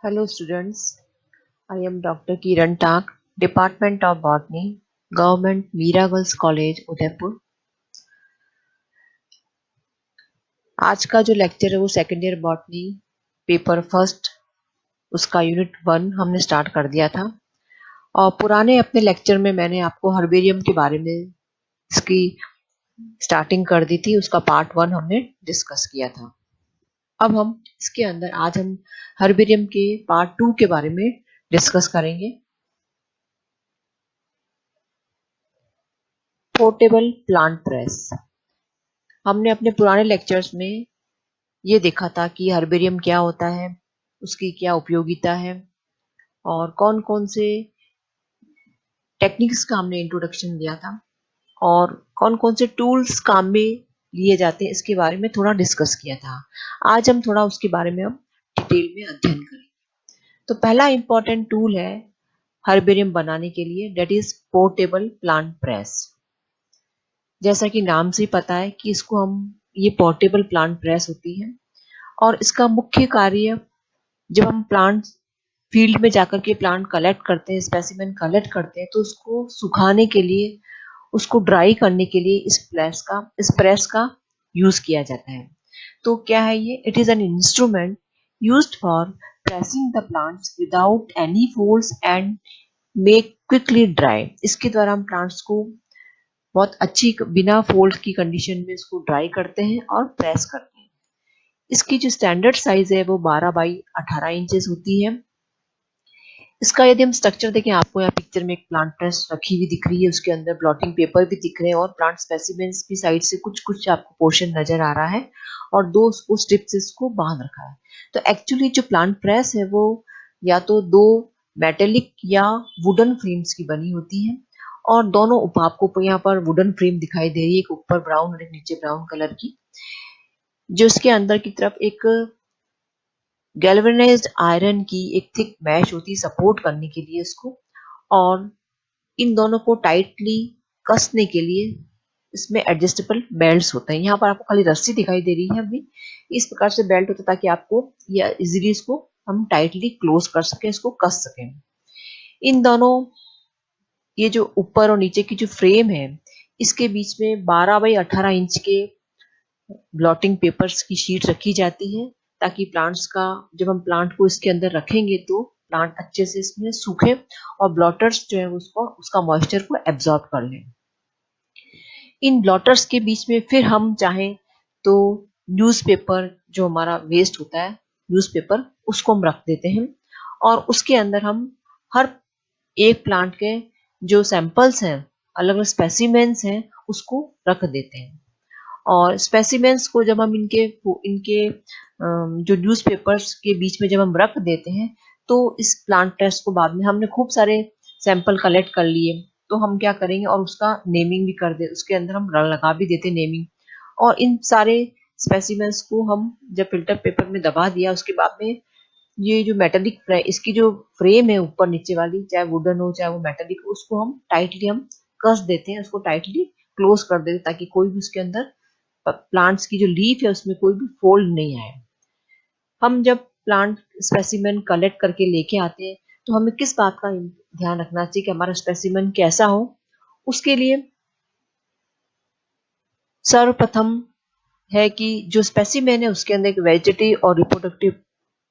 Hello students, I am Dr. Kiran Tak, Department of Botany, Government Meera Girls College, Udaipur. आज का जो lecture है वो second year botany paper first उसका unit 1 हमने स्टार्ट कर दिया था। और पुराने अपने लेक्चर में मैंने आपको हर्बेरियम के बारे में इसकी स्टार्टिंग कर दी थी, उसका पार्ट 1 हमने डिस्कस किया था। अब हम इसके अंदर आज हम हर्बेरियम के पार्ट 2 के बारे में डिस्कस करेंगे। Portable plant press. हमने अपने पुराने लेक्चर्स में ये देखा था कि हर्बेरियम क्या होता है, उसकी क्या उपयोगिता है और कौन कौन से टेक्निक्स का हमने इंट्रोडक्शन दिया था और कौन कौन से टूल्स काम में लिए जाते हैं, इसके बारे में थोड़ा डिस्कस किया था। आज हम थोड़ा उसके बारे में हम डिटेल में अध्ययन करेंगे। तो पहला इंपॉर्टेंट टूल है हर्बेरियम बनाने के लिए, that is portable plant press. जैसा कि नाम से ही पता है कि इसको हम ये पोर्टेबल प्लांट प्रेस होती है और इसका मुख्य कार्य, जब हम प्लांट फील्ड में जाकर के प्लांट कलेक्ट करते हैं, स्पेसिमेन कलेक्ट करते हैं, तो उसको सुखाने के लिए, उसको ड्राई करने के लिए इस प्रेस का यूज किया जाता है। तो क्या है ये? It is an instrument used for pressing the plants without any folds and make quickly dry. इसके द्वारा हम प्लांट्स को बहुत अच्छी बिना फोल्ड की कंडीशन में इसको ड्राई करते हैं और प्रेस करते हैं। इसकी जो स्टैंडर्ड साइज है वो 12 बाई 18 इंचेस होती है। इसका यदि हम स्ट्रक्चर देखें, आपको यहाँ पिक्चर में एक प्लांट प्रेस रखी हुई दिख रही है, उसके अंदर ब्लॉटिंग पेपर भी दिख रहे हैं और प्लांट स्पेसिमेंस भी साइड से कुछ कुछ आपको पोर्शन नजर आ रहा है और दो उसको स्ट्रिप से इसको बांध रखा है। तो एक्चुअली जो प्लांट प्रेस है वो या तो दो मेटेलिक या वुडन फ्रेम्स की बनी होती है और दोनों आपको यहाँ पर वुडन फ्रेम दिखाई दे रही है, एक ऊपर ब्राउन और एक नीचे ब्राउन कलर की, जो इसके अंदर की तरफ एक गैल्वेनाइज्ड आयरन की एक थिक मैश होती है सपोर्ट करने के लिए इसको, और इन दोनों को टाइटली कसने के लिए इसमें एडजस्टेबल बेल्ट्स होते हैं। यहाँ पर आपको खाली रस्सी दिखाई दे रही है अभी, इस प्रकार से बेल्ट होता है ताकि आपको या इजीली इसको हम टाइटली क्लोज कर सकें, इसको कस सकें। इन दोनों, ये जो ऊपर और नीचे की जो फ्रेम है, इसके बीच में 12 बाई 18 इंच के ब्लॉटिंग पेपर्स की शीट रखी जाती है ताकि प्लांट्स का, जब हम प्लांट को इसके अंदर रखेंगे तो प्लांट अच्छे से इसमें सूखे और ब्लॉटर्स जो है उसको उसका मॉइस्चर को एब्जॉर्ब कर लें। इन ब्लॉटर्स के बीच में फिर हम चाहें तो न्यूज़पेपर, जो हमारा वेस्ट होता है न्यूज़पेपर, उसको हम रख देते हैं और उसके अंदर हम हर एक प्लांट के जो सैंपल्स हैं, अलग अलग स्पेसिमेंस हैं, उसको रख देते हैं। और स्पेसिमेंस को जब हम इनके इनके जो न्यूज़पेपर्स के बीच में जब हम रख देते हैं, तो इस प्लांट टेस्ट को बाद में हमने खूब सारे सैंपल कलेक्ट कर लिए, तो हम क्या करेंगे और उसका नेमिंग भी कर दे, उसके अंदर हम लगा भी देते नेमिंग। और इन सारे स्पेसिमेंस को हम जब फिल्टर पेपर में दबा दिया, उसके बाद में ये जो मेटेलिक इसकी जो फ्रेम है ऊपर नीचे वाली, चाहे वुडन हो चाहे वो मेटेलिक, उसको हम टाइटली हम कस देते हैं, उसको टाइटली क्लोज कर देते हैं ताकि कोई भी उसके अंदर प्लांट्स की जो लीफ है उसमें कोई भी फोल्ड नहीं आए। हम जब प्लांट स्पेसिमेन कलेक्ट करके लेके आते हैं तो हमें किस बात का ध्यान रखना चाहिए कि हमारा स्पेसिमेन कैसा हो। उसके लिए सर्वप्रथम है कि जो स्पेसिमेन है उसके अंदर एक वेजिटेटिव और रिप्रोडक्टिव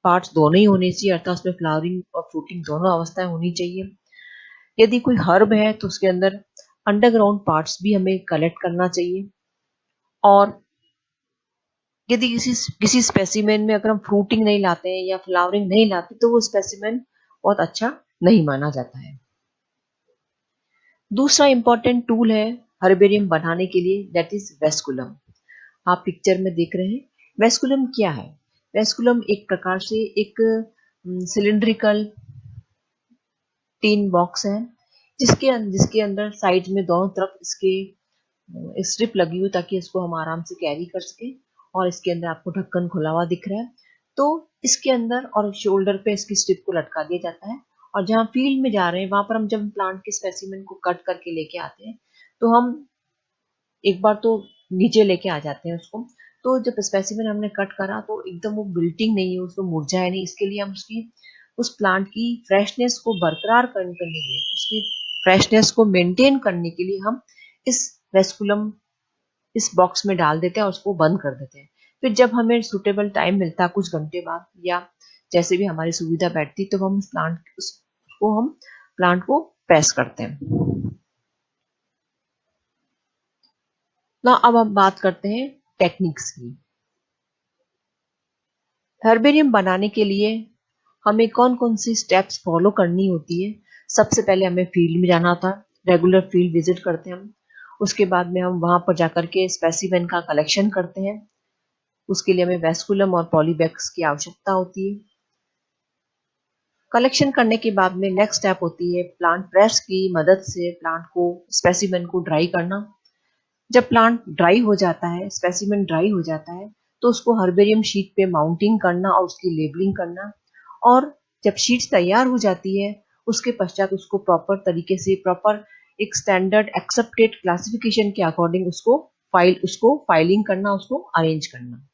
पार्ट्स दोनों ही होने चाहिए, अर्थात उसमें फ्लावरिंग और फ्रूटिंग दोनों अवस्थाएं होनी चाहिए। यदि कोई हर्ब है तो उसके अंदर अंडरग्राउंड पार्ट्स भी हमें कलेक्ट करना चाहिए। और यदि किसी स्पेसिमेन में अगर हम फ्रूटिंग नहीं लाते हैं या फ्लावरिंग नहीं लाते तो वो स्पेसिमेन बहुत अच्छा नहीं माना जाता है। दूसरा इंपॉर्टेंट टूल है हर्बेरियम बनाने के लिए, दैट इज वेस्कुलम। आप पिक्चर में देख रहे हैं, वेस्कुलम क्या है? वेस्कुलम एक प्रकार से एक सिलिंड्रिकल टीन बॉक्स है जिसके अंदर साइड में दोनों तरफ इसके स्ट्रिप लगी हुई ताकि इसको हम आराम से कैरी कर सके, और इसके अंदर आपको ढक्कन खुला हुआ दिख रहा है। तो इसके अंदर और शोल्डर पे इसकी स्ट्रिप को लटका दिया जाता है और जहाँ फील्ड में जा रहे हैं वहां पर हम जब प्लांट के स्पेसिमेन को कट करके लेके आते हैं तो हम एक बार तो नीचे लेके आ जाते हैं उसको। तो जब स्पेसिमेन हमने कट करा तो एकदम वो बिल्टिंग नहीं है, उसको मुरझाए नहीं, इसके लिए हम उसकी उस प्लांट की फ्रेशनेस को बरकरार करने के लिए, उसकी फ्रेशनेस को मेंटेन करने के लिए हम इस वेस्कुलम इस बॉक्स में डाल देते हैं और उसको बंद कर देते हैं। फिर जब हमें सुटेबल टाइम मिलता है कुछ घंटे बाद या जैसे भी हमारी सुविधा बैठती, तो हम प्लांट को प्रेस करते हैं। ना अब हम बात करते हैं टेक्निक्स की। हर्बेरियम बनाने के लिए हमें कौन कौन सी स्टेप्स फॉलो करनी होती है। सबसे पहले हमें फील्ड में जाना होता है, रेगुलर फील्ड विजिट करते हैं हम। उसके बाद में हम वहां पर जाकर के स्पेसिमेन का कलेक्शन करते हैं। उसके लिए हमें वेस्कुलम और पॉलीबैग्स की आवश्यकता होती है। कलेक्शन करने के बाद में नेक्स्ट स्टेप होती है प्लांट प्रेस की मदद से प्लांट को स्पेसिमेन को ड्राई करना। जब प्लांट ड्राई हो जाता है, स्पेसिमेन ड्राई हो जाता है, तो उसको हर्बेरियम शीट पे माउंटिंग करना और उसकी लेबलिंग करना। और जब शीट तैयार हो जाती है, उसके पश्चात उसको प्रॉपर तरीके से प्रॉपर एक स्टैंडर्ड एक्सेप्टेड क्लासिफिकेशन के अकॉर्डिंग उसको फाइलिंग करना, उसको अरेंज करना।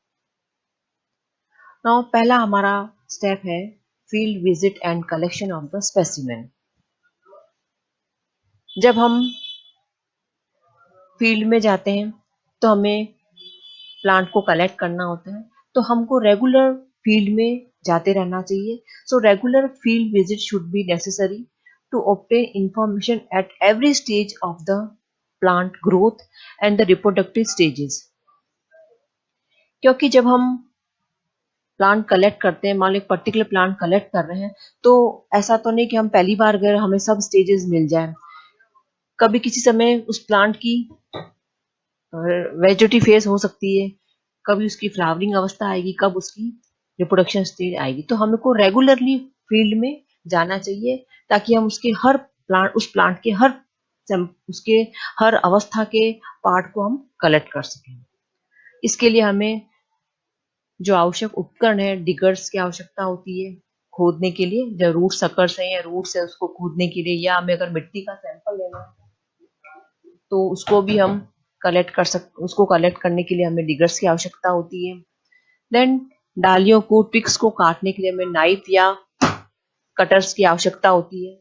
नाउ पहला हमारा स्टेप है field visit and collection of the specimen. जब हम फील्ड में जाते हैं तो हमें प्लांट को कलेक्ट करना होता है, तो हमको रेगुलर फील्ड में जाते रहना चाहिए। So regular field visit should be necessary to obtain information at every stage of the plant growth and the reproductive stages। क्योंकि जब हम प्लांट कलेक्ट करते हैं, मान लो एक पर्टिकुलर प्लांट कलेक्ट कर रहे हैं, तो ऐसा तो नहीं कि हम पहली बार गए हमें सब स्टेजेस मिल जाए। कभी किसी समय उस प्लांट की वेजिटेटिव फेज हो सकती है, कभी उसकी फ्लावरिंग अवस्था आएगी, कब उसकी रिप्रोडक्शन स्टेज आएगी। तो हमको रेगुलरली फील्ड में जाना चाहिए ताकि हम उस प्लांट के उसके हर अवस्था के पार्ट को हम कलेक्ट कर सकें। इसके लिए हमें जो आवश्यक उपकरण है, डिगर्स की आवश्यकता होती है खोदने के लिए। जो रूट सकर्स है या रूट्स है उसको खोदने के लिए, या हमें अगर मिट्टी का सैंपल लेना है तो उसको कलेक्ट करने के लिए हमें डिगर्स की आवश्यकता होती है। देन डालियों को ट्विक्स को काटने के लिए हमें नाइफ या कटर्स की आवश्यकता होती है।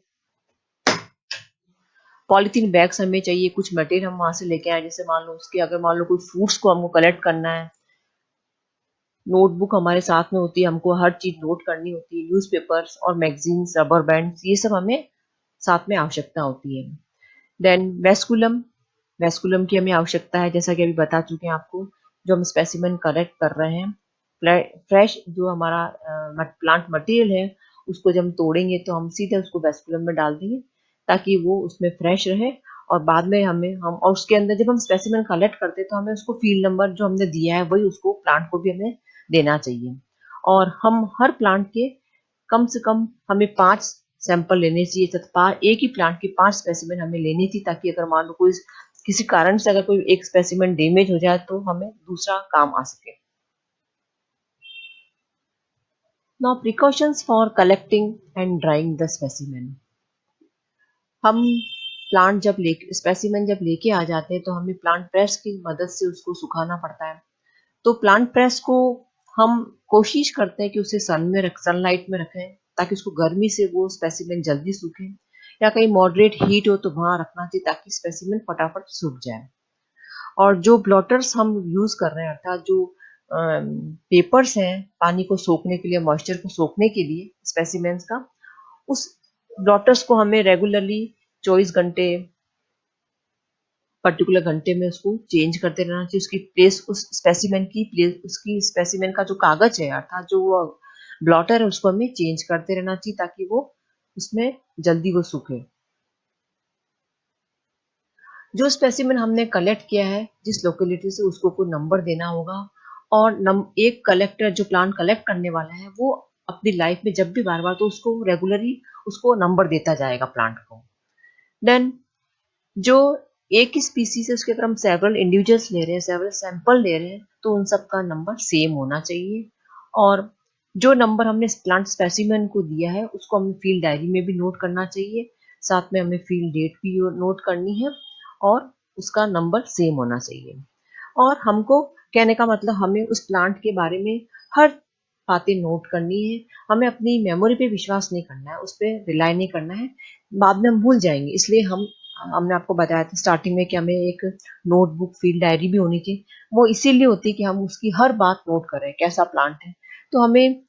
पॉलीथीन बैग्स हमें चाहिए, कुछ मटेरियल हम वहां से लेके आए, जैसे मान लो कोई फ्रूट्स को हमको कलेक्ट करना है, नोटबुक हमारे साथ में होती है, हमको हर चीज नोट करनी होती है, न्यूज़पेपर्स और मैगजीन्स, रबर बैंड, ये सब हमें साथ में आवश्यकता होती है। देन वेस्कुलम की हमें आवश्यकता है, जैसा कि अभी बता चुके हैं आपको। जो हम स्पेसिमेन कलेक्ट कर रहे हैं, फ्रेश जो हमारा प्लांट मटेरियल है, उसको जब हम तोड़ेंगे तो हम सीधे उसको वेस्कुलम में डाल देंगे ताकि वो उसमें फ्रेश रहे। और बाद में हम और उसके अंदर जब हम स्पेसिमेन कलेक्ट करते हैं तो हमें उसको फील्ड नंबर जो हमने दिया है वही उसको प्लांट को भी हमें देना चाहिए। और हम हर प्लांट के कम से कम हमें 5 सैंपल लेने चाहिए, तथा एक ही प्लांट के 5 स्पेसिमेन हमें लेनी थी, ताकि अगर मान लो कोई किसी कारण से अगर कोई एक स्पेसिमेन डैमेज हो जाए तो हमें दूसरा काम आ सके। Now precautions for collecting and drawing the specimen. हम स्पेसिमेन जब लेके आ जाते हैं तो हमें प्लांट प्रेस की मदद से उसको सुखाना पड़ता है। तो प्लांट प्रेस को हम कोशिश करते हैं कि उसे सनलाइट में रखें ताकि उसको गर्मी से वो स्पेसिमेन जल्दी सूखे, या कहीं मॉडरेट हीट हो तो वहां रखना चाहिए ताकि स्पेसिमेन फटाफट सूख जाए। और जो ब्लॉटर्स हम यूज कर रहे हैं, अर्थात जो पेपर्स हैं पानी को सोखने के लिए, मॉइस्चर को सोखने के लिए स्पेसिमेंस का, उस ब्लॉटर्स को हमें रेगुलरली 24 घंटे पर्टिकुलर घंटे में उसको चेंज करते रहना चाहिए। उसकी प्लेस उस स्पेसिमेन की प्लेस उसकी स्पेसिमेन का जो कागज है अर्थात जो ब्लॉटर है उसको हमें चेंज करते रहना चाहिए ताकि वो उसमें जल्दी वो सूखे। जो स्पेसिमेन हमने कलेक्ट किया है जिस लोकेलिटी से, उसको कोई नंबर देना होगा। और एक कलेक्टर जो प्लांट कलेक्ट करने वाला है वो अपनी लाइफ में जब भी बार बार तो उसको रेगुलरली उसको नंबर देता जाएगा प्लांट को। देन जो एक ही स्पीसीज है उसके अगर हम सेवरल इंडिविजुअल्स ले रहे हैं, सेवरल सैंपल ले रहे हैं, तो उन सब का नंबर सेम होना चाहिए। और जो नंबर हमने प्लांट स्पेसिमेन को दिया है उसको हमें फील्ड डायरी में भी नोट करना चाहिए, साथ में हमें फील्ड डेट भी नोट करनी है और उसका नंबर सेम होना चाहिए। और हमको कहने का मतलब, हमें उस प्लांट के बारे में हर बातें नोट करनी है। हमें अपनी मेमोरी पे विश्वास नहीं करना है, उस पर रिलाई नहीं करना है, बाद में हम भूल जाएंगे। इसलिए हमने आपको बताया था स्टार्टिंग में कि हमें एक नोटबुक फील्ड डायरी भी होनी चाहिए। वो इसीलिए होती है कि हम उसकी हर बात नोट करें, कैसा प्लांट है। तो हमें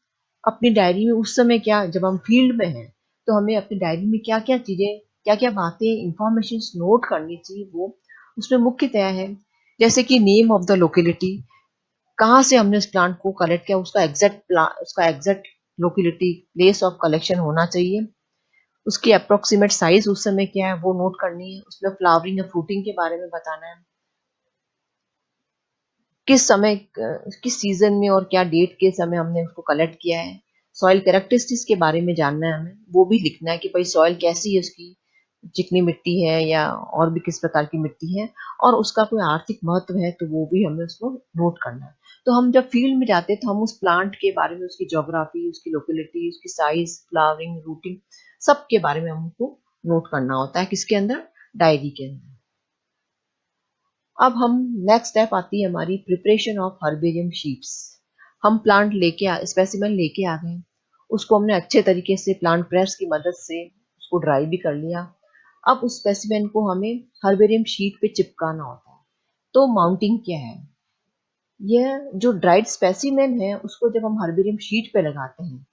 अपनी डायरी में उस समय क्या, जब हम फील्ड में हैं, तो हमें अपनी डायरी में क्या क्या चीजें, क्या क्या बातें, इंफॉर्मेशन नोट करनी चाहिए, वो उसमें मुख्यतया है। जैसे कि नेम ऑफ द लोकेलिटी, कहाँ से हमने उस प्लांट को कलेक्ट किया, उसका exact locality, place of collection होना चाहिए। उसकी अप्रोक्सीमेट साइज उस समय क्या है वो नोट करनी है। उसमें फ्लावरिंग या फ्रूटिंग के बारे में बताना है, किस समय, किस सीजन में और क्या डेट के समय हमने उसको कलेक्ट किया है। सॉइल कैरेक्टरिस्टिक्स के बारे में जानना है हमें, वो भी लिखना है कि भाई सॉइल कैसी है उसकी, चिकनी मिट्टी है या और भी किस प्रकार की मिट्टी है, और उसका कोई आर्थिक महत्व है तो वो भी हमें उसको नोट करना है। तो हम जब फील्ड में जाते हैं तो हम उस प्लांट के बारे में, उसकी ज्योग्राफी, उसकी लोकेलिटी, उसकी साइज, फ्लावरिंग, रूटिंग, सब के बारे में हमको नोट करना होता है, किसके अंदर, डायरी के अंदर। अब हम नेक्स्ट स्टेप आती है हमारी प्रिपरेशन ऑफ हर्बेरियम शीट्स। हम प्लांट स्पेसिमेन लेके आ गए, उसको हमने अच्छे तरीके से प्लांट प्रेस की मदद से उसको ड्राई भी कर लिया। अब उस स्पेसिमेन को हमें हर्बेरियम शीट पे चिपकाना होता है। तो माउंटिंग क्या है, यह जो ड्राइड स्पेसिमेन है उसको जब हम हर्बेरियम शीट पे लगाते हैं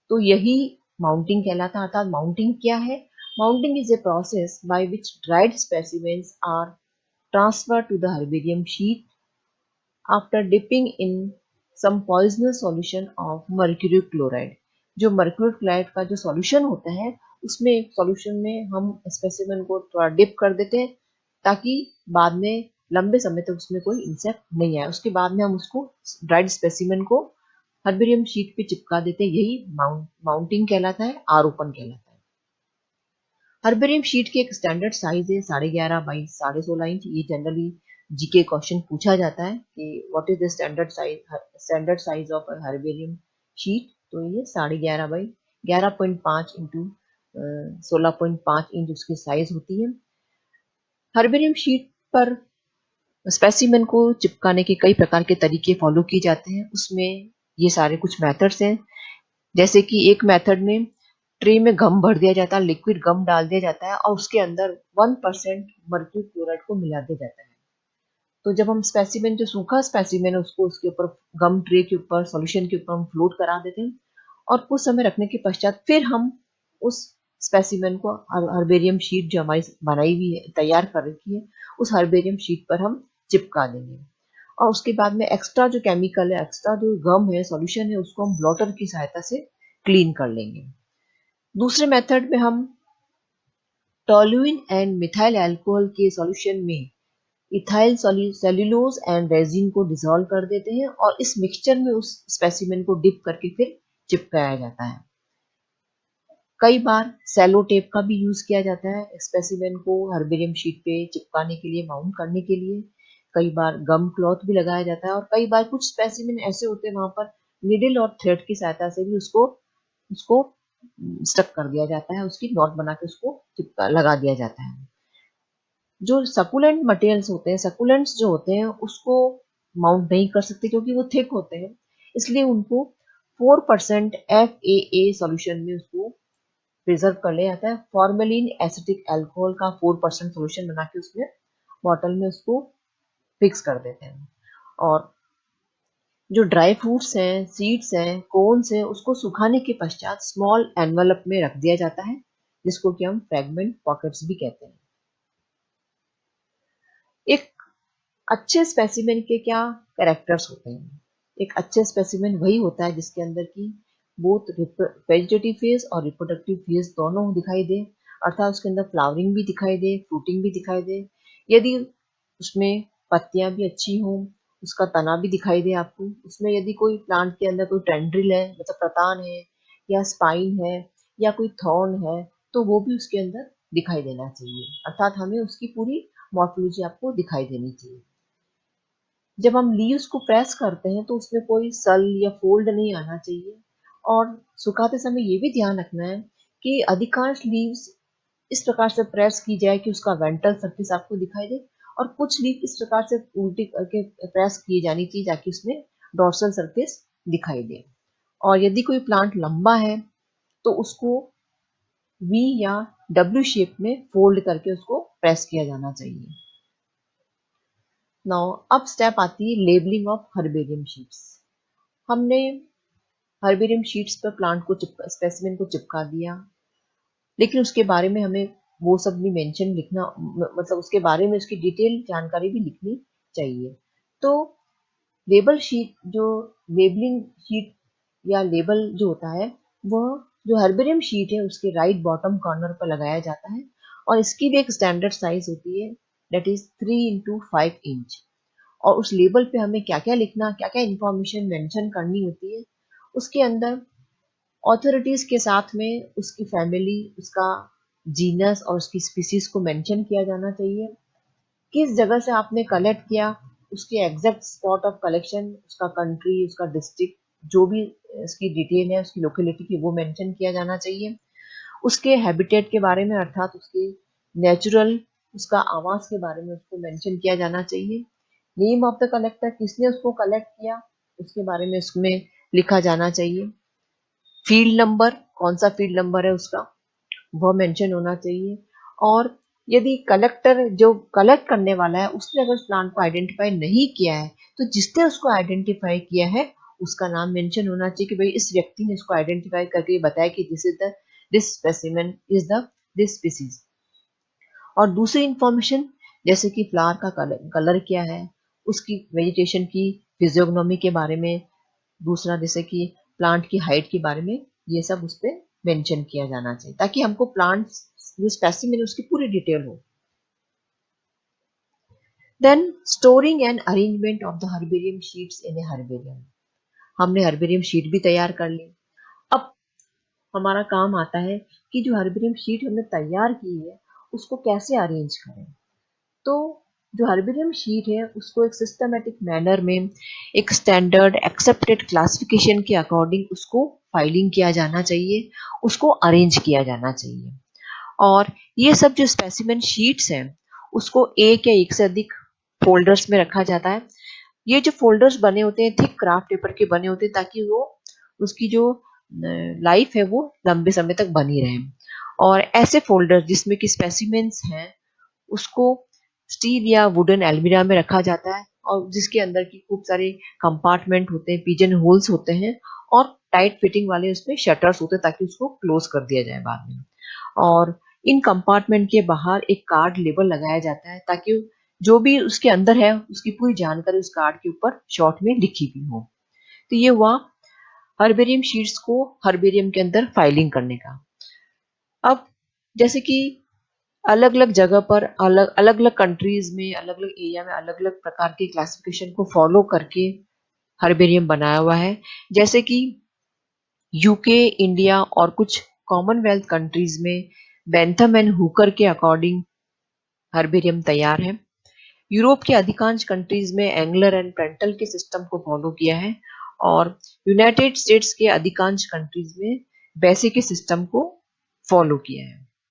तो यही माउंटिंग कहलाता है। अर्थात माउंटिंग क्या है, mounting is a process by which dried specimens are transferred to the herbarium sheet after dipping in some poisonous solution of mercury chloride। जो मर्क्यूरी क्लोराइड का जो सॉल्यूशन होता है, उसमें एक सॉल्यूशन में हम स्पेसिमेन को थोड़ा डिप कर देते हैं ताकि बाद में लंबे समय तक उसमें कोई इंसेक्ट नहीं आए। उसके बाद में हम उसको ड्राइड स्पेसिमेन को हर्बेरियम शीट पे चिपका देते हैं। यही माउंटिंग कहलाता है, आरोपण कहलाता है। हर्बेरियम शीट की एक स्टैंडर्ड साइज है 11.5 बाई 16.5 इंच। ये जनरली जीके क्वेश्चन पूछा जाता है कि what is the standard size of herbarium sheet. तो ये 11.5 बाई 11.5 इंटू 16.5 इंच उसकी साइज होती है। हर्बेरियम शीट पर स्पेसिमेन को चिपकाने के कई प्रकार के तरीके फॉलो किए जाते हैं। उसमें ये सारे कुछ मेथड्स हैं। जैसे कि एक मेथड में ट्रे में गम भर दिया जाता है, लिक्विड गम डाल दिया जाता है और उसके अंदर 1% मर्क्यूरी क्लोराइड को मिला दिया जाता है। तो जब हम स्पेसिमेन, जो सूखा स्पेसिमेन है, उसको उसके ऊपर गम ट्रे के ऊपर, सॉल्यूशन के ऊपर हम फ्लोट करा देते हैं और कुछ समय रखने के पश्चात फिर हम उस स्पेसिमेन को हर्बेरियम शीट जो हमारी बनाई हुई है, तैयार कर रखी है, उस हर्बेरियम शीट पर हम चिपका देंगे। और उसके बाद में एक्स्ट्रा जो केमिकल है, एक्स्ट्रा जो गम है, सॉल्यूशन है, उसको हम ब्लॉटर की सहायता से क्लीन कर लेंगे। दूसरे मेथड में हम टोल्यूइन एंड मिथाइल अल्कोहल के सॉल्यूशन में इथाइल सेल्यूलोज एंड रेजिन को डिसॉल्व कर देते हैं और इस मिक्सचर में उस स्पेसिमेन को डिप करके फिर चिपकाया जाता है। कई बार सेलो टेप का भी यूज किया जाता है स्पेसिमेन को हर्बेरियम शीट पे चिपकाने के लिए, माउंट करने के लिए। कई बार गम क्लॉथ भी लगाया जाता है और कई बार कुछ स्पेसिमेन ऐसे होते हैं वहां पर निडल और थ्रेड की सहायता से भी उसको उसको स्टक कर दिया जाता है, उसकी नॉट बना के उसको चिपका लगा दिया जाता है। जो सकुलेंट मटेरियल्स होते हैं, सकुलेंट्स जो होते हैं, उसको माउंट नहीं कर सकते क्योंकि वो थिक होते हैं। इसलिए उनको 4% FAA सॉल्यूशन में उसको प्रिजर्व कर लिया जाता है। फॉर्मेलिन एसिटिक अल्कोहल का 4% सॉल्यूशन बना के उसमें बॉटल में उसको फिक्स कर देते हैं। और जो ड्राई फ्रूट्स हैं, सीड्स हैं, कोन्स हैं, उसको सुखाने के पश्चात स्मॉल एनवलप में रख दिया जाता है, जिसको कि हम फ्रैगमेंट पॉकेट्स भी कहते हैं। एक अच्छे स्पेसिमेन के क्या कैरेक्टर्स होते हैं। एक अच्छे स्पेसिमेन वही होता है जिसके अंदर की बोथ वेजिटेटिव फेज और रिप्रोडक्टिव फेज दोनों दिखाई दे, अर्थात उसके अंदर फ्लावरिंग भी दिखाई दे, फ्रूटिंग भी दिखाई दे। यदि उसमें पत्तियां भी अच्छी हों, उसका तना भी दिखाई दे आपको, उसमें यदि कोई प्लांट के अंदर कोई टेंड्रिल है, मतलब प्रतान है या स्पाइन है या कोई थॉर्न है, तो वो भी उसके अंदर दिखाई देना चाहिए। अर्थात हमें उसकी पूरी मॉर्फोलॉजी आपको दिखाई देनी चाहिए। जब हम लीव्स को प्रेस करते हैं तो उसमें कोई सल या फोल्ड नहीं आना चाहिए। और सुखाते समय ये भी ध्यान रखना है कि अधिकांश लीव्स इस प्रकार से प्रेस की जाए कि उसका वेंट्रल सरफेस आपको दिखाई दे, और कुछ लीव इस प्रकार से उल्टी करके प्रेस की जानी चाहिए ताकि उसमें डॉर्सल सरफेस दिखाई दे। और यदि कोई प्लांट लंबा है तो उसको वी या डब्ल्यू शेप में फोल्ड करके उसको प्रेस किया जाना चाहिए। नाउ अब स्टेप आती है लेबलिंग ऑफ हर्बेरियम शीट्स। हमने हर्बेरियम शीट्स पर प्लांट को स्पेसिमेन को चिपका दिया, लेकिन उसके बारे में हमें वो सब भी मेंशन लिखना, मतलब उसके बारे में उसकी डिटेल जानकारी भी लिखनी चाहिए। तो लेबल शीट, जो लेबलिंग शीट या लेबल जो होता है, वह जो हर्बेरियम शीट है उसके राइट बॉटम कॉर्नर पर लगाया जाता है, और इसकी भी एक स्टैंडर्ड साइज होती है, दैट इज 3x5 इंच। और उस लेबल पे हमें क्या क्या लिखना, क्या क्या इंफॉर्मेशन मेंशन करनी होती है, उसके अंदर ऑथोरिटीज के साथ में उसकी फैमिली, उसका जीनस और उसकी स्पीसीज को मेंशन किया जाना चाहिए। किस जगह से आपने कलेक्ट किया, उसके एग्जैक्ट स्पॉट ऑफ कलेक्शन, उसका कंट्री, उसका डिस्ट्रिक्ट, जो भी इसकी डिटेल है उसकी लोकेलिटी की, वो मेंशन किया जाना चाहिए। उसके हैबिटेट के बारे में, अर्थात उसके नेचुरल, उसका आवास के बारे में उसको मेंशन किया जाना चाहिए। नेम ऑफ द कलेक्टर, किसने उसको कलेक्ट किया, उसके बारे में उसमें लिखा जाना चाहिए। फील्ड नंबर, कौन सा फील्ड नंबर है उसका, वह मेंशन होना चाहिए। और यदि कलेक्टर जो कलेक्ट करने वाला है उसने अगर प्लांट को आइडेंटिफाई नहीं किया है, तो जिसने उसको आइडेंटिफाई किया है उसका नाम मेंशन होना चाहिए कि भाई इस व्यक्ति ने इसको आइडेंटिफाई करके बताया कि this specimen is the this species. और दूसरी इंफॉर्मेशन, जैसे कि फ्लावर का कलर क्या है, उसकी वेजिटेशन की फिजियोग्नोमी के बारे में, दूसरा जैसे कि प्लांट की हाइट के बारे में, ये सब उस पर मेंशन किया जाना चाहिए, ताकि हमको प्लांट जो स्पेसिमेन उसकी पूरी डिटेल हो। Then storing and arrangement of the herbarium sheets in a herbarium. हमने हर्बेरियम शीट भी तैयार कर ली। अब हमारा काम आता है कि जो हर्बेरियम शीट हमने तैयार की है उसको कैसे अरेंज करें। तो जो हर्बेरियम शीट है उसको एक सिस्टमेटिक मैनर में, एक स्टैंडर्ड एक्सेप्टेड क्लासिफिकेशन के अकॉर्डिंग उसको फाइलिंग किया जाना चाहिए, उसको अरेंज किया जाना चाहिए। और ये सब जो स्पेसिमेन शीट्स हैं उसको एक या एक से अधिक फोल्डर्स में रखा जाता है। ये जो फोल्डर्स बने होते हैं थिक क्राफ्ट पेपर के बने होते हैं, ताकि वो उसकी जो लाइफ है वो लंबे समय तक बनी रहे। और ऐसे फोल्डर जिसमें कि स्पेसिमेंस हैं उसको स्टील या वुडन एल्मीरा में रखा जाता है, और जिसके अंदर की खूब सारे कंपार्टमेंट होते हैं, पिजन होल्स होते हैं, और टाइट फिटिंग वाले उसमें शटर्स होते हैं ताकि उसको क्लोज कर दिया जाए बाद में। और इन कंपार्टमेंट के बाहर एक कार्ड लेबल लगाया जाता है, ताकि जो भी उसके अंदर है उसकी पूरी जानकारी उस कार्ड के ऊपर शॉर्ट में लिखी भी हो। तो ये हुआ हर्बेरियम शीट्स को हर्बेरियम के अंदर फाइलिंग करने का। अब जैसे कि अलग अलग जगह पर, अलग अलग अलग कंट्रीज में, अलग अलग एरिया में अलग अलग प्रकार के क्लासिफिकेशन को फॉलो करके हर्बेरियम बनाया हुआ है। जैसे कि यूके, इंडिया और कुछ कॉमनवेल्थ कंट्रीज में बेंथम एंड हुकर के अकॉर्डिंग हर्बेरियम तैयार है। यूरोप के अधिकांश कंट्रीज में एंगलर एंड प्रेंटल के सिस्टम को फॉलो किया है, और यूनाइटेड स्टेट्स के अधिकांश कंट्रीज में बेसिक के सिस्टम को फॉलो किया है।